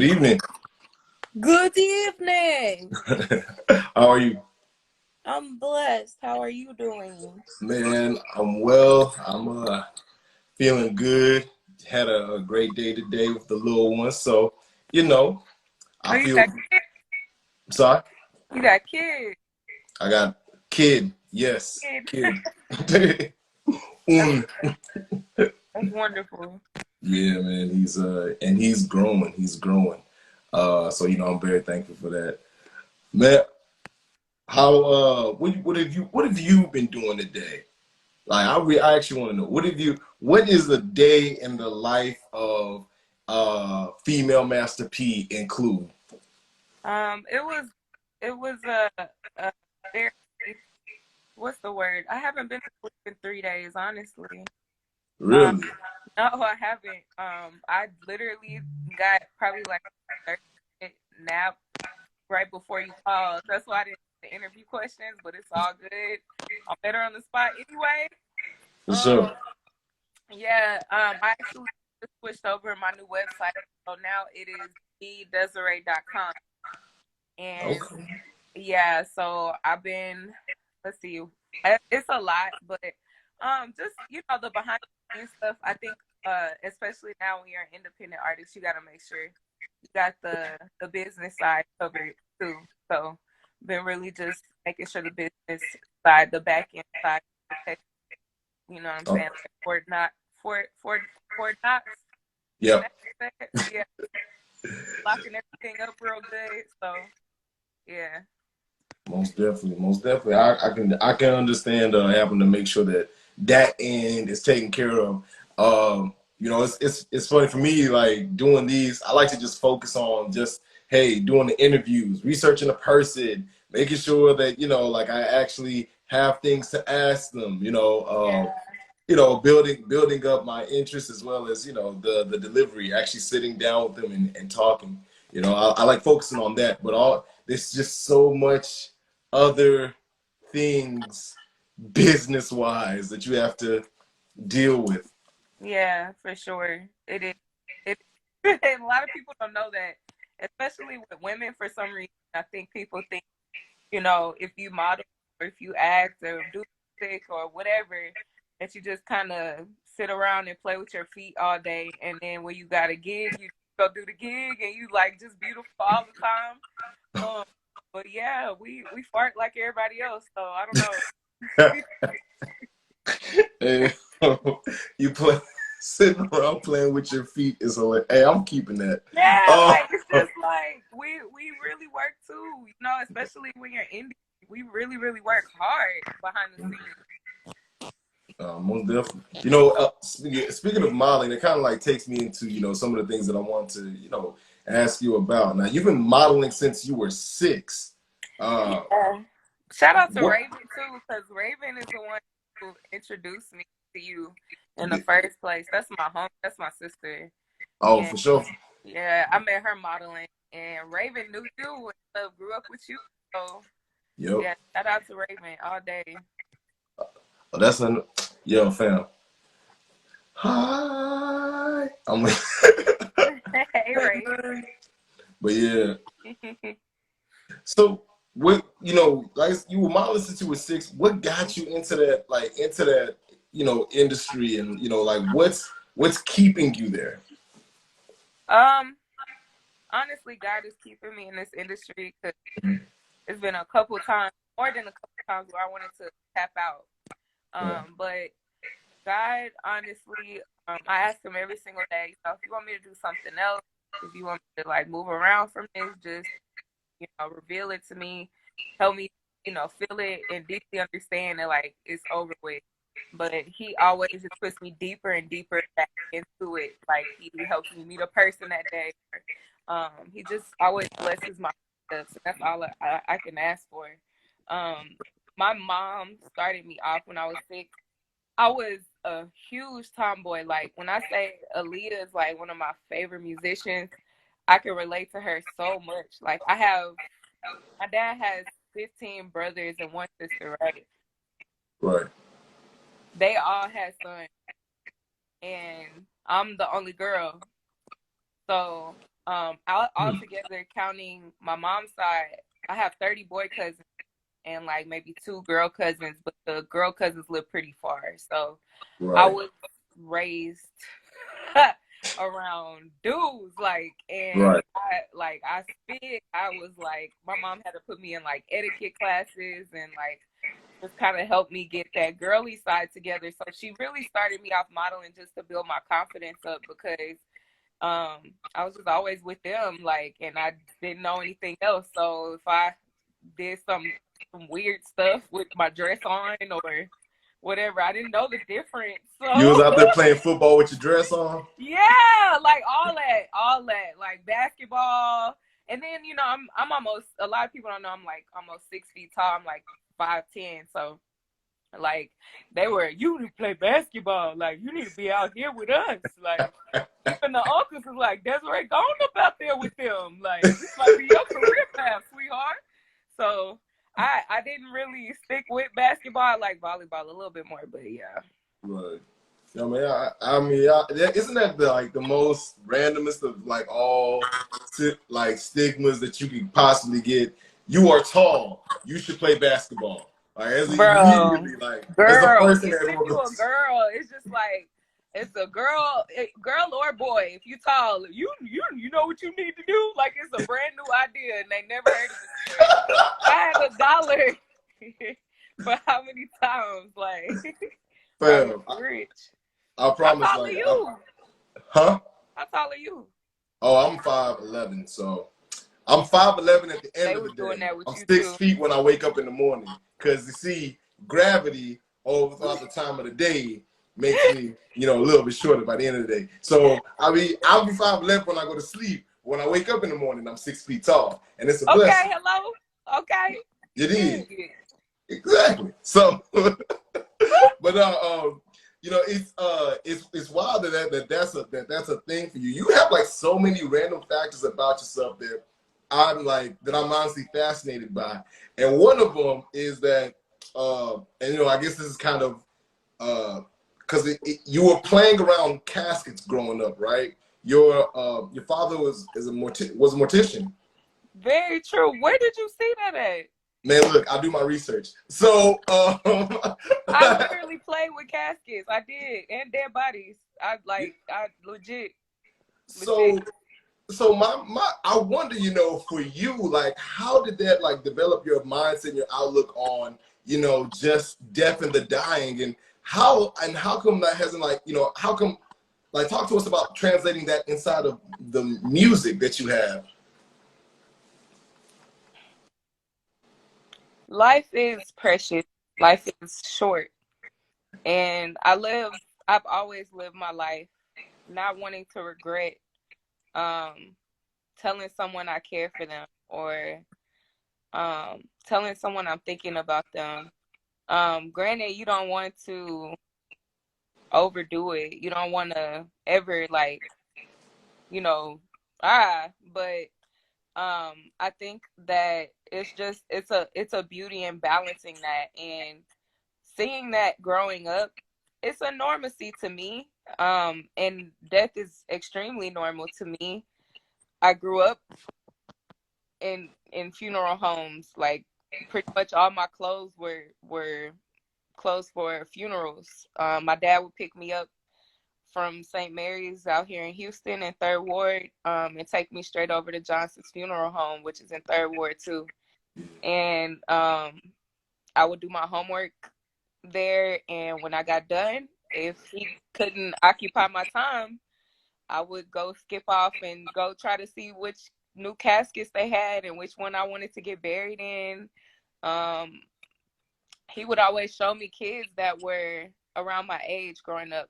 Good evening. Good evening. How are you? I'm blessed. How are you doing? Man, I'm well. I'm feeling good. Had a great day today with the little one. So, you know, Oh, I you feel got kids? sorry. You got kids. I got kid. Yes, Kid. kid. That's, Un. that's wonderful. Yeah, man. He's growing. He's growing. So I'm very thankful for that. Man, what have you been doing today? Like I actually want to know what is the day in the life of female Master P include? It was a very, what's the word? I haven't been to sleep in 3 days, honestly. Uh, Really? no, I haven't. I literally got probably like a 30-minute nap right before you called. That's why I didn't the interview questions, but it's all good. I'm better on the spot anyway. For Um, sure. Yeah, I actually just switched over my new website. So now it is thedesiree.com. And Okay. yeah, so I've been, let's see, it's a lot, but just, the behind the scenes stuff, I think, especially now when you're an independent artist, you got to make sure you got the business side covered too. So been really just making sure the business side, the back end side, you know what I'm Oh, saying? Like Fort Knox. yep. Yeah, locking everything up real good. So yeah, Most definitely. Most definitely. I can understand having to make sure that end is taken care of. It's funny for me, like doing these. I like to just focus on just, hey, doing the interviews, researching a person, making sure that like I actually have things to ask them. yeah, building up my interest as well as the delivery, actually sitting down with them and talking. I like focusing on that, but all there's just so much other things business wise that you have to deal with. yeah, for sure. It is. It. And a lot of people don't know that, especially with women. For some reason, I think people think if you model or if you act or do music or whatever, that you just kind of sit around and play with your feet all day, and then when you got a gig, you go do the gig, and you like just beautiful all the time. Um, but yeah, we fart like everybody else, so I don't know. And, you play sitting around playing with your feet is hilarious. Hey, I'm keeping that. Yeah, Oh, like it's just like we really work too, especially when you're indie. We really really work hard behind the scenes. most definitely. Speaking of modeling, it kind of like takes me into some of the things that I want to ask you about. Now, you've been modeling since you were 6. Uh, Yeah. Shout out to what? Raven too, because Raven is the one who introduced me to you in the first place. That's my home. That's my sister. Oh, And for sure. yeah, I met her modeling, and Raven knew you and grew up with you. So Yep. yeah, shout out to Raven all day. Oh, that's an yo fam. Hi. I'm like, Hey Ray. but yeah. So what like you were modeling since you were 6. What got you into that industry, and like what's keeping you there? Um, Honestly, God is keeping me in this industry because it's been a couple times, more than a couple times, where I wanted to tap out. Yeah. But God, honestly, I ask Him every single day. So if you want me to do something else, if you want me to like move around from this, just reveal it to me, help me, feel it and deeply understand that like it's over with. But He always just puts me deeper and deeper back into it. Like He helps me meet a person that day. He just always blesses my steps. That's all I can ask for. Um, my mom started me off when I was 6. I was a huge tomboy. Like when I say Aaliyah is like one of my favorite musicians, I can relate to her so much. Like my dad has 15 brothers and one sister, right? Right. They all had sons, and I'm the only girl. So Hmm. Altogether, counting my mom's side, I have 30 boy cousins and like maybe 2 girl cousins, but the girl cousins live pretty far. So I Right. was raised around dudes, like, and Right. I spit. I was like, my mom had to put me in like etiquette classes and like just kind of helped me get that girly side together. So she really started me off modeling just to build my confidence up because I was just always with them, like, and I didn't know anything else. So if I did some weird stuff with my dress on or whatever, I didn't know the difference. You So was out there playing football with your dress on? yeah, like all that, like basketball. And then I'm almost, a lot of people don't know I'm like almost 6 feet tall. I'm like 5'10", so like they were, you need to play basketball, like you need to be out here with us. Like even the uncles was like, Desiree, go on up out there with them. Like this might be your career path, sweetheart. So I didn't really stick with basketball. I like volleyball a little bit more, but yeah. Right. I mean, isn't that the most randomest of like all like stigmas that you could possibly get? You are tall. You should play basketball. Like as Bro, immediately, like that's the girl, first thing even if everyone you a goes. girl, it's just like it's a girl or boy. If you tall, you know what you need to do. Like it's a brand new idea, and they never heard of it before. I had $1 for how many times? Like probably Fam, rich. I How promise. tall are Like, you? huh? How tall are you? Oh, I'm 5'11", so I'm 5'11" at the end They of the was doing day. that with I'm you six too. feet when I wake up in the morning. Cause you see, gravity over throughout the time of the day makes me, a little bit shorter by the end of the day. So I'll be 5'11" when I go to sleep. When I wake up in the morning, I'm 6 feet tall, and it's a Okay, blessing. hello. Okay, It is period. exactly. So, but it's wild that's a thing for you. You have like so many random factors about yourself that I'm honestly fascinated by, and one of them is that, and I guess this is kind of because you were playing around caskets growing up, right? Your father was a mortician. Very true. Where did you see that at? Man, look, I do my research. So, I literally played with caskets. I did, and dead bodies. I legit, legit. so my I wonder, for you, like, how did that like develop your mindset and your outlook on, just death and the dying, and how come that hasn't, like, how come, like, talk to us about translating that inside of the music that you have. Life is precious. Life is short, and I've always lived my life not wanting to regret um telling someone I care for them or telling someone I'm thinking about them. Granted, you don't want to overdo it. You don't want to ever like, you know, but I think that it's a beauty in balancing that and seeing that growing up. It's a normacy to me. And death is extremely normal to me. I grew up in funeral homes. Like pretty much all my clothes were clothes for funerals. My dad would pick me up from St. Mary's out here in Houston in Third Ward, and take me straight over to Johnson's Funeral Home, which is in Third Ward too. And I would do my homework there, and when I got done, if he couldn't occupy my time, I would go skip off and go try to see which new caskets they had and which one I wanted to get buried in. Um, he would always show me kids that were around my age growing up.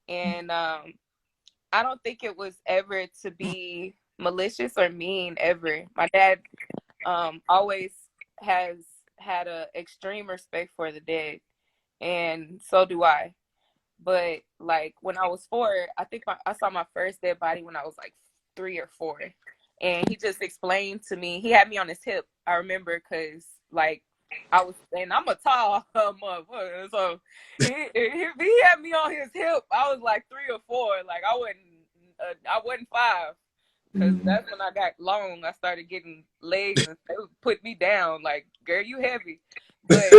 And I don't think it was ever to be malicious or mean ever. My dad always has had a extreme respect for the dead, and so do I. But like when I was 4, I think I saw my first dead body when I was like 3 or 4, and he just explained to me. He had me on his hip. I remember because like and I'm a tall motherfucker, so he had me on his hip. I was like 3 or 4. Like I wasn't 5, Cause Mm-hmm. that's when I got long. I started getting legs and they would put me down like, girl, you heavy. But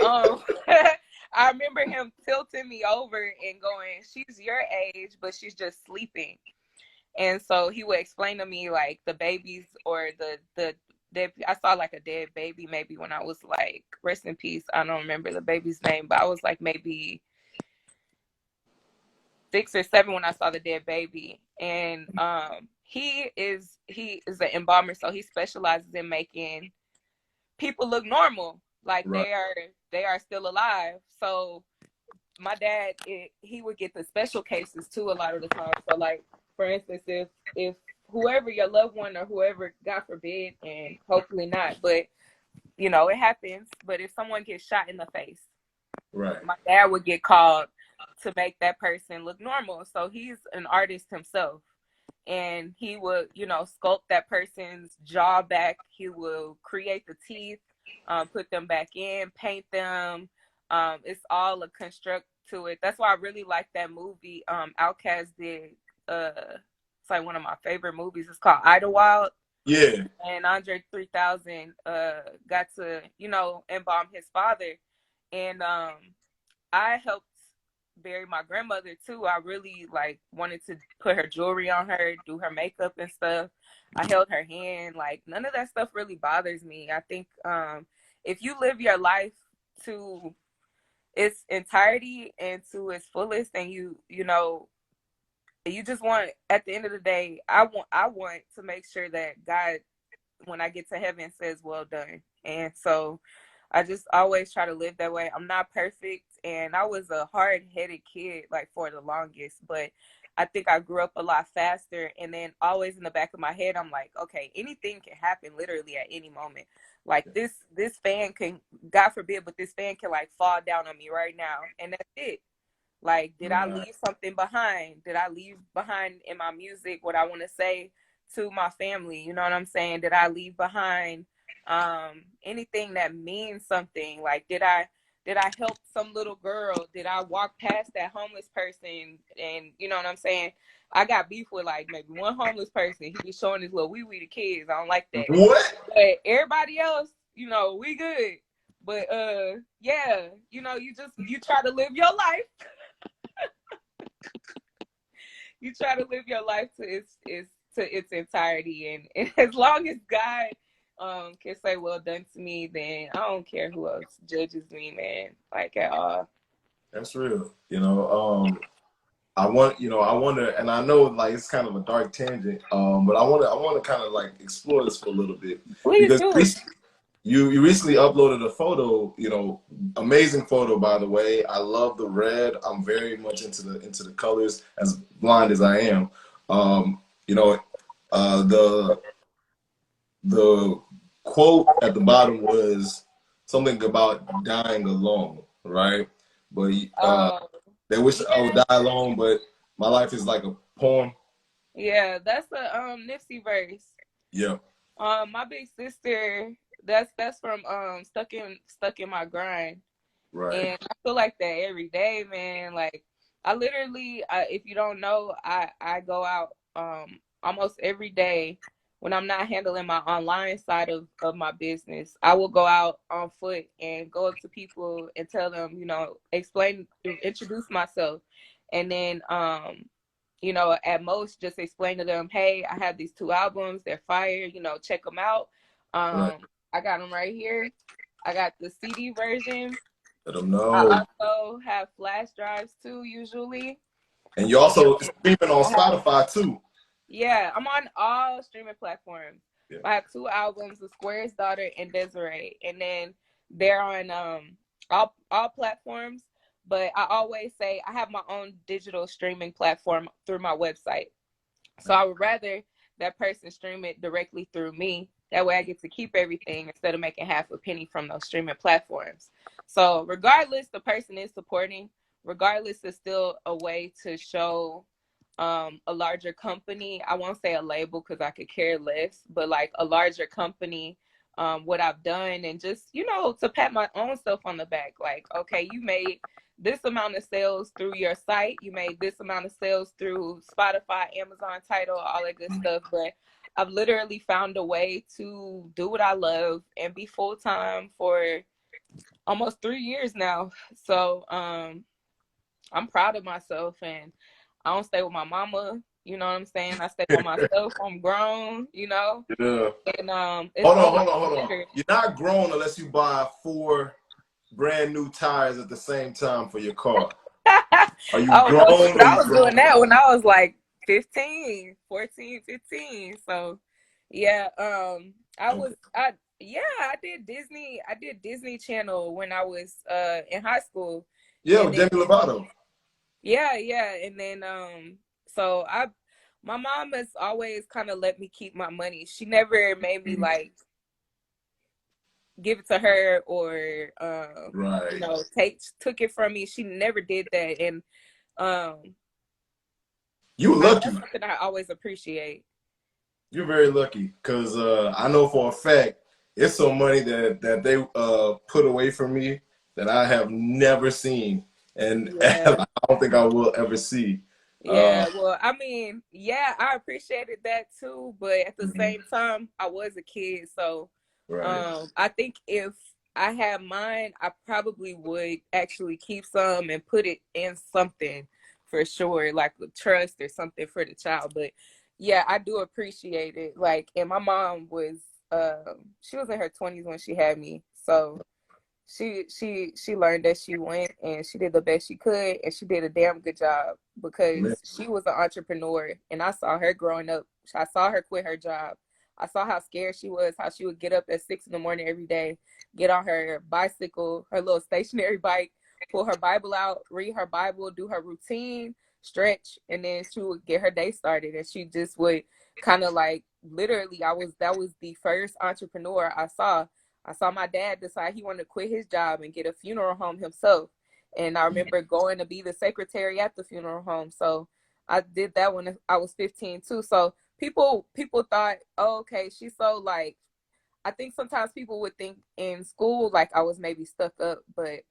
um I remember him tilting me over and going, she's your age, but she's just sleeping. And so he would explain to me like the babies or the dead. I saw like a dead baby maybe when I was like, rest in peace. I don't remember the baby's name, but I was like maybe 6 or 7 when I saw the dead baby. And he is an embalmer, so he specializes in making people look normal, like Right. they are still alive. So my dad, he would get the special cases too a lot of the time. So like for instance, if whoever your loved one or whoever, God forbid, and hopefully not, but you know it happens. But if someone gets shot in the face, Right. my dad would get called to make that person look normal. So he's an artist himself. And he would, sculpt that person's jaw back. He will create the teeth, put them back in, paint them. It's all a construct to it. That's why I really like that movie. Outkast did. It's like one of my favorite movies. It's called Idlewild. Yeah. And Andre 3000 got to, embalm his father. And I helped bury my grandmother too. I really like wanted to put her jewelry on her, do her makeup and stuff. I held her hand. Like none of that stuff really bothers me. I think if you live your life to its entirety and to its fullest, and you just want, at the end of the day, I want to make sure that God, when I get to heaven, says well done. And so I just always try to live that way. I'm not perfect, and I was a hard-headed kid like for the longest, but I think I grew up a lot faster. And then always in the back of my head, I'm like, okay, anything can happen literally at any moment. Like this fan can, God forbid, but this fan can like fall down on me right now, and that's it. Like, did I leave something behind? Did I leave behind in my music what I want to say to my family? You know what I'm saying? Did I leave behind anything that means something? Like, did I help some little girl? Did I walk past that homeless person? And you know what I'm saying? I got beef with like maybe one homeless person. He be showing his little wee wee to kids. I don't like that. What? But everybody else, we good. But yeah, you try to live your life. You try to live your life to its entirety, and as long as God can say well done to me, then I don't care who else judges me, man, like at all. That's real. I wonder, and I know like it's kind of a dark tangent, but I want to kind of like explore this for a little bit Please because do. you recently uploaded a photo, amazing photo by the way. I love the red. I'm very much into the colors, as blind as I am. Um, you know, the quote at the bottom was something about dying alone, right? But they wish I would Yeah, die alone, but my life is like a poem. yeah, that's a Nipsey verse. Yeah, My big sister, that's from stuck in my grind. right, And I feel like that every day, man. Like I literally, if you don't know, I go out almost every day when I'm not handling my online side of my business. I will go out on foot and go up to people and tell them, introduce myself, and then at most just explain to them, hey, I have these 2 albums, they're fire, check them out. right. I got them right here. I got the CD versions. Let them I know. also have flash drives too, usually. And you're also streaming on I have, Spotify too. yeah, I'm on all streaming platforms. Yeah, I have 2 albums, The Square's Daughter and Desiree, and then they're on all platforms. But I always say I have my own digital streaming platform through my website. So I would rather that person stream it directly through me. That way I get to keep everything instead of making half a penny from those streaming platforms. So regardless, the person is supporting. Regardless, it's still a way to show a larger company. I won't say a label because I could care less, but like a larger company, what I've done, and just, to pat my own self on the back. Like, okay, you made this amount of sales through your site. You made this amount of sales through Spotify, Amazon Title, all that good stuff. But I've literally found a way to do what I love and be full time for almost 3 years now. So I'm proud of myself, and I don't stay with my mama. You know what I'm saying? I stay with myself. I'm grown, you know, Yeah. and it's Hold on, only hold on, hold on. better. You're not grown unless you buy 4 brand new tires at the same time for your car. Are you Oh grown no, shoot, or I you was doing grown? that when I was like 15, 14, 15. So yeah, Okay. I did Disney Channel when I was in high school. Yeah, And with then Demi Lovato. yeah, and then so my mom has always kind of let me keep my money. She never made me like give it to her or Right. took it from me. She never did that. And um You that's lucky. something I always appreciate. You're very lucky because I know for a fact it's some money that they put away from me that I have never seen, and Yeah. I don't think I will ever see. Yeah, well, I mean, yeah, I appreciated that too, but at the Mhm. same time, I was a kid, so Right. I think if I had mine, I probably would actually keep some and put it in something for sure, like a trust or something for the child. But yeah, I do appreciate it. Like, and my mom was she was in her 20s when she had me, so she learned as she went, and she did the best she could, and she did a damn good job Man. because she was an entrepreneur, and I saw her growing up. I saw her quit her job. I saw how scared she was, how she would get up at 6 in the morning every day, get on her bicycle, her little stationary bike, pull her Bible out, read her Bible, do her routine, stretch, and then she would get her day started. And she just would kind of like literally, that was the first entrepreneur I saw. I saw my dad decide he wanted to quit his job and get a funeral home himself. And I remember going to be the secretary at the funeral home. So I did that when I was 15 too. So people thought, oh, okay, she's so like, I think sometimes people would think in school like I was maybe stuck up, but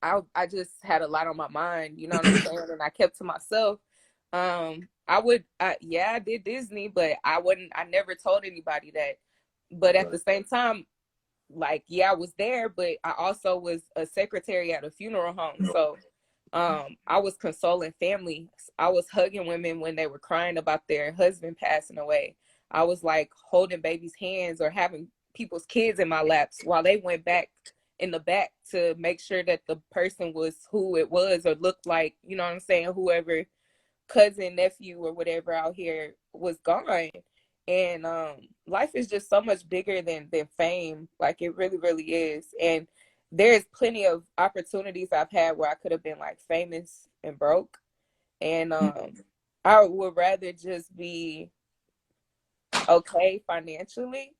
I just had a lot on my mind, you know what I'm saying? And I kept to myself. Yeah, I did Disney, but I never told anybody that. But at Right. the same time, like, yeah, I was there, but I also was a secretary at a funeral home. No. So I was consoling families. I was hugging women when they were crying about their husband passing away. I was like holding babies' hands or having people's kids in my laps while they went back in the back to make sure that the person was who it was or looked like, you know what I'm saying, whoever cousin, nephew, or whatever out here was gone. And life is just so much bigger than fame. Like it really, really is. And there's plenty of opportunities I've had where I could have been like famous and broke. And I would rather just be okay financially.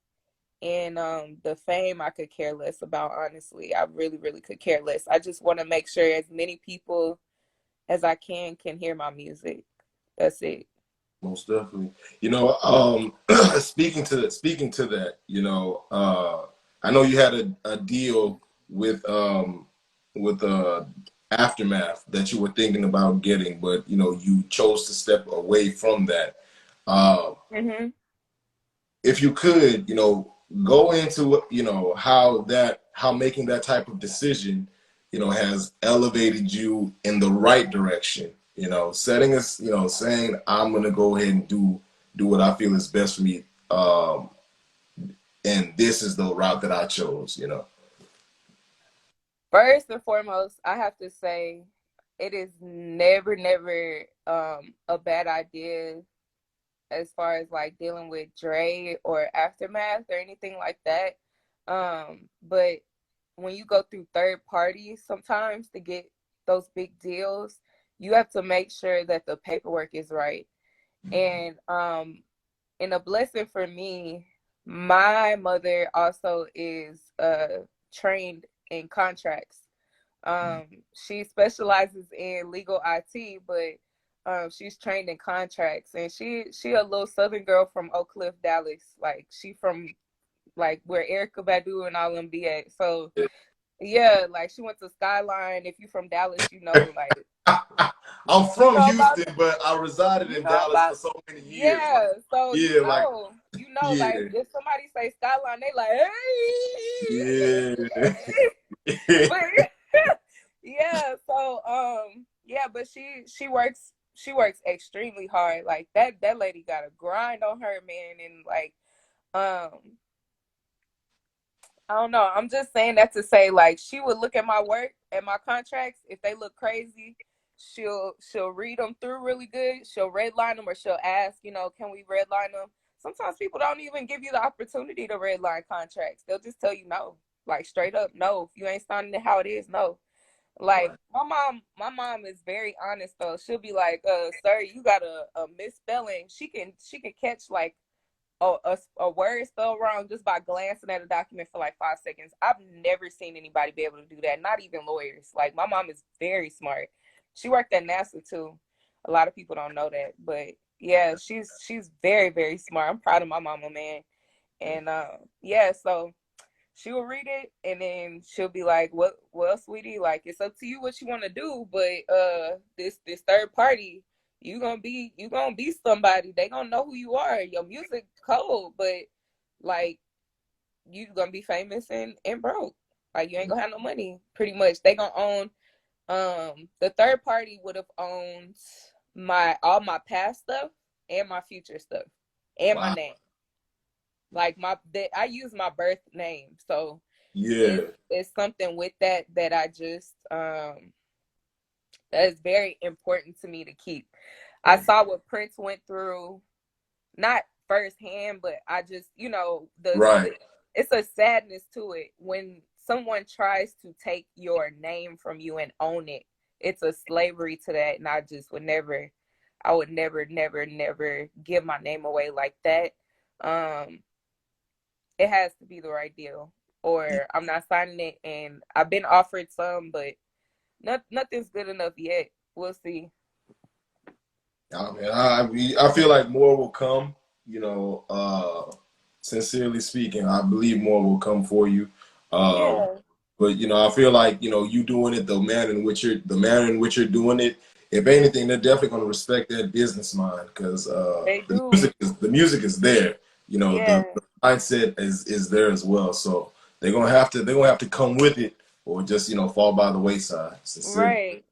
And the fame I could care less about, honestly. I really, really could care less. I just want to make sure as many people as I can hear my music. That's it. Most definitely. You know, speaking to that, you know, I know you had a deal with Aftermath that you were thinking about getting, but you know, you chose to step away from that. Uh, Hmm. if you could, you know, go into, you know, how making that type of decision, you know, has elevated you in the right direction. You know, setting us, you know, saying I'm gonna go ahead and do what I feel is best for me, and this is the route that I chose. You know. First and foremost, I have to say it is never a bad idea as far as like dealing with Dre or Aftermath or anything like that. But when you go through third parties sometimes to get those big deals, you have to make sure that the paperwork is right. And and a blessing for me, my mother also is trained in contracts. She specializes in legal IT, but she's trained in contracts, and she a little Southern girl from Oak Cliff, Dallas. Like she from like where Erica Badu and all them be at. So Yeah, like she went to Skyline. If you from Dallas, you know, like I'm you from know about Houston, but I resided you in know Dallas about for so many years. Like, yeah. So yeah, like, you know, yeah, like if somebody say Skyline, they like, yeah. hey. But yeah, so yeah, but she works extremely hard. Like that lady got a grind on her, man, and like um I don't know. I'm just saying that to say, like, she would look at my work and my contracts. If they look crazy, she'll read them through really good. She'll redline them, or she'll ask, can we redline them? Sometimes people don't even give you the opportunity to redline contracts. They'll just tell you no, like straight up, no. If you ain't signing it how it is, no. Like Right. my mom is very honest though. She'll be like, sir, you got a misspelling. She can catch like a word spelled wrong just by glancing at a document for like 5 seconds. I've never seen anybody be able to do that, not even lawyers. Like my mom is very smart. She worked at NASA too. A lot of people don't know that, but yeah, she's very, very smart. I'm proud of my mama, man. And yeah, so she will read it and then she'll be like, well, sweetie, like it's up to you what you want to do, but this third party, you gonna be somebody. They gonna know who you are. Your music cold, but like you gonna be famous and broke. Like you ain't gonna have no money. Pretty much. They gonna own the third party would have owned my all my past stuff and my future stuff and my Wow. name. Like I use my birth name. So Yeah. it's something with that I just that is very important to me to keep. I saw what Prince went through, not firsthand, but I just, Right. it's a sadness to it when someone tries to take your name from you and own it. It's a slavery to that, and I would never, never, never give my name away like that. Um, it has to be the right deal, or I'm not signing it. And I've been offered some, but nothing's good enough yet. We'll see. I mean, I feel like more will come. Sincerely speaking, I believe more will come for you. Um, Yeah, but I feel like you doing it, the manner in which you're doing it. If anything, they're definitely going to respect that business mind because they the do. music is there. Yeah, The mindset is there as well. So they're gonna have to come with it or just fall by the wayside. Sincerely. right.